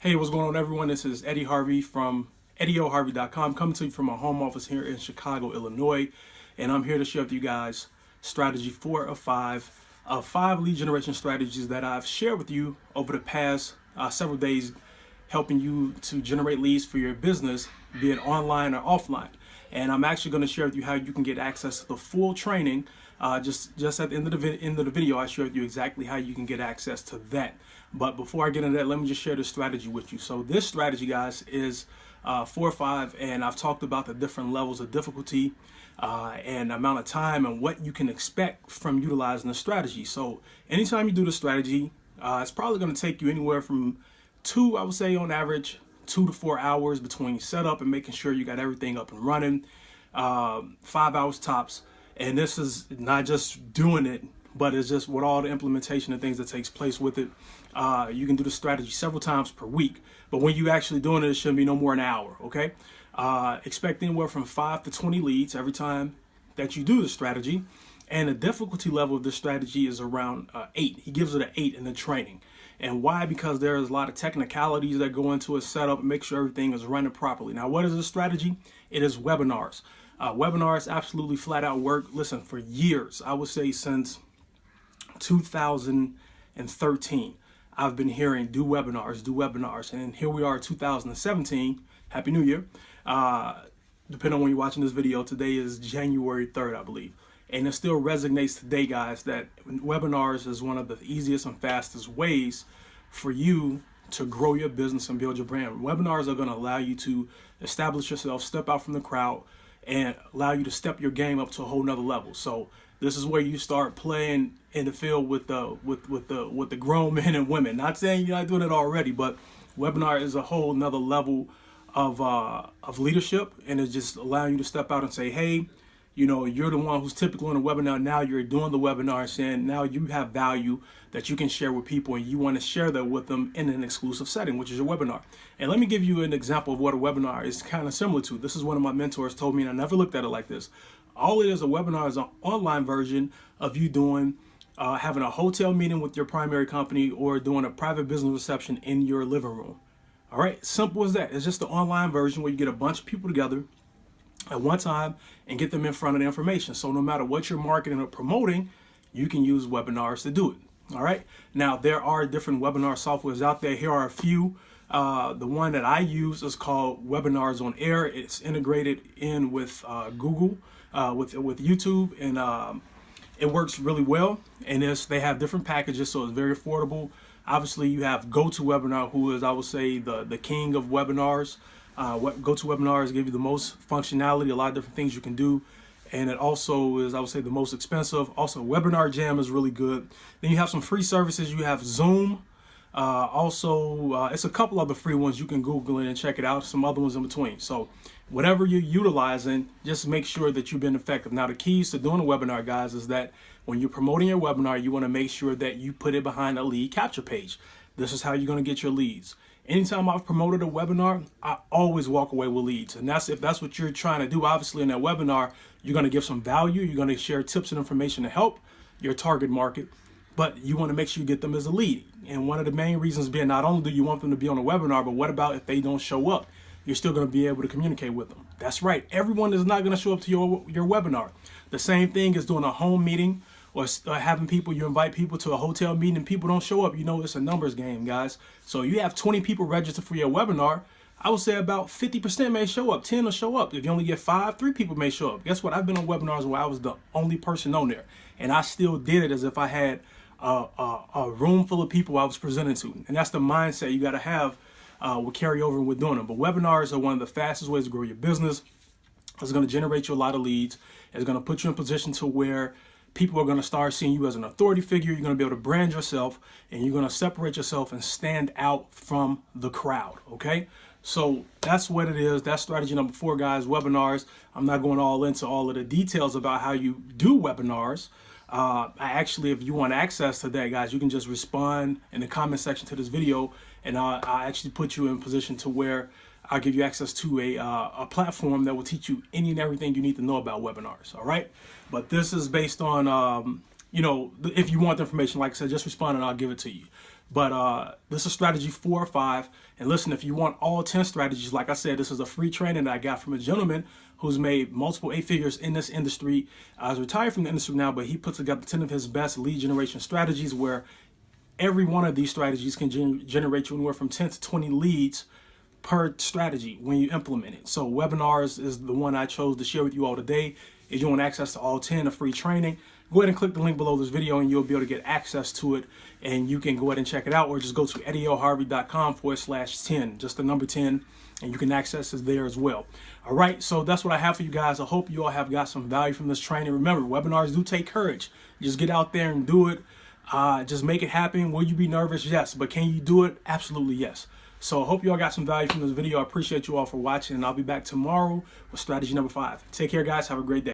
Hey, what's going on, everyone? This is Eddie Harvey from EddieOHarvey.com, coming to you from my home office here in Chicago, Illinois. And I'm here to share with you guys strategy 4 of 5 lead generation strategies that I've shared with you over the past several days, helping you to generate leads for your business, be it online or offline. And I'm actually going to share with you how you can get access to the full training. Just at the end of the video, I share with you exactly how you can get access to that. But before I get into that, let me just share the strategy with you. So this strategy, guys, is 4 or 5, and I've talked about the different levels of difficulty and amount of time and what you can expect from utilizing the strategy. So anytime you do the strategy, it's probably going to take you anywhere from I would say on average, 2 to 4 hours between setup and making sure you got everything up and running, 5 hours tops. And this is not just doing it, but it's just with all the implementation and things that takes place with it. You can do the strategy several times per week, but when you actually doing it, it shouldn't be no more than an hour, okay? Expect anywhere from 5 to 20 leads every time that you do the strategy. And the difficulty level of this strategy is around 8. He gives it an 8 in the training. And why? Because there's a lot of technicalities that go into a setup and make sure everything is running properly. Now, what is this strategy? It is webinars. Webinars absolutely flat out work. Listen, for years, I would say since 2013, I've been hearing do webinars. And here we are, 2017. Happy New Year. Depending on when you're watching this video, today is January 3rd, I believe. And it still resonates today, guys, that webinars is one of the easiest and fastest ways for you to grow your business and build your brand. Webinars are going to allow you to establish yourself, step out from the crowd, and allow you to step your game up to a whole nother level. So this is where you start playing in the field with the grown men and women. Not saying you're not doing it already, but webinar is a whole nother level of leadership, and it's just allowing you to step out and say, hey, you know, you're the one who's typically on a webinar. Now you're doing the webinar, saying now you have value that you can share with people, and you want to share that with them in an exclusive setting, which is your webinar. And let me give you an example of what a webinar is kind of similar to. This is one of my mentors told me, and I never looked at it like this. All it is, a webinar is an online version of you doing having a hotel meeting with your primary company or doing a private business reception in your living room. All right, simple as that. It's just the online version where you get a bunch of people together at one time and get them in front of the information. So no matter what you're marketing or promoting, you can use webinars to do it. All right. Now, there are different webinar softwares out there. Here are a few. The one that I use is called Webinars on Air. It's integrated in with Google, with YouTube, and it works really well. And they have different packages, so it's very affordable. Obviously, you have GoToWebinar, who is, I would say, the king of webinars. GoToWebinars give you the most functionality, a lot of different things you can do, and it also is, I would say, the most expensive. Also, Webinar Jam is really good. Then you have some free services. You have Zoom. It's a couple other free ones. You can Google it and check it out. Some other ones in between. So whatever you're utilizing, just make sure that you've been effective. Now, the keys to doing a webinar, guys, is that when you're promoting your webinar, you want to make sure that you put it behind a lead capture page. This is how you're going to get your leads. Anytime I've promoted a webinar, I always walk away with leads. And if that's what you're trying to do, obviously in that webinar, you're going to give some value. You're going to share tips and information to help your target market, but you want to make sure you get them as a lead. And one of the main reasons being, not only do you want them to be on a webinar, but what about if they don't show up? You're still going to be able to communicate with them. That's right. Everyone is not going to show up to your webinar. The same thing as doing a home meeting or having you invite people to a hotel meeting and people don't show up. You know, it's a numbers game, guys. So you have 20 people registered for your webinar. I would say about 50% may show up, 10 will show up. If you only get 5, 3 people may show up. Guess what? I've been on webinars where I was the only person on there, and I still did it as if I had a room full of people I was presenting to. And that's the mindset you got to have with carryover with doing them. But webinars are one of the fastest ways to grow your business. It's going to generate you a lot of leads. It's going to put you in a position to where people are going to start seeing you as an authority figure. You're going to be able to brand yourself, and you're going to separate yourself and stand out from the crowd, okay? So that's what it is. That's strategy number 4, guys, webinars. I'm not going all into all of the details about how you do webinars. If you want access to that, guys, you can just respond in the comment section to this video, and I'll actually put you in a position to where I'll give you access to a platform that will teach you any and everything you need to know about webinars, all right? But this is based on, if you want the information, like I said, just respond and I'll give it to you. But this is strategy 4 or 5. And listen, if you want all 10 strategies, like I said, this is a free training that I got from a gentleman who's made multiple 8 figures in this industry. He's retired from the industry now, but he put together 10 of his best lead generation strategies, where every one of these strategies can generate you anywhere from 10 to 20 leads per strategy when you implement it. So webinars is the one I chose to share with you all today. If you want access to all 10 of free training, go ahead and click the link below this video and you'll be able to get access to it, and you can go ahead and check it out, or just go to eddieharvey.com/10, just the number 10, and you can access it there as well. All right, so that's what I have for you guys. I hope you all have got some value from this training. Remember, webinars do take courage. Just get out there and do it. Just make it happen. Will you be nervous? Yes. But can you do it? Absolutely yes. So I hope you all got some value from this video. I appreciate you all for watching, and I'll be back tomorrow with strategy number 5. Take care, guys. Have a great day.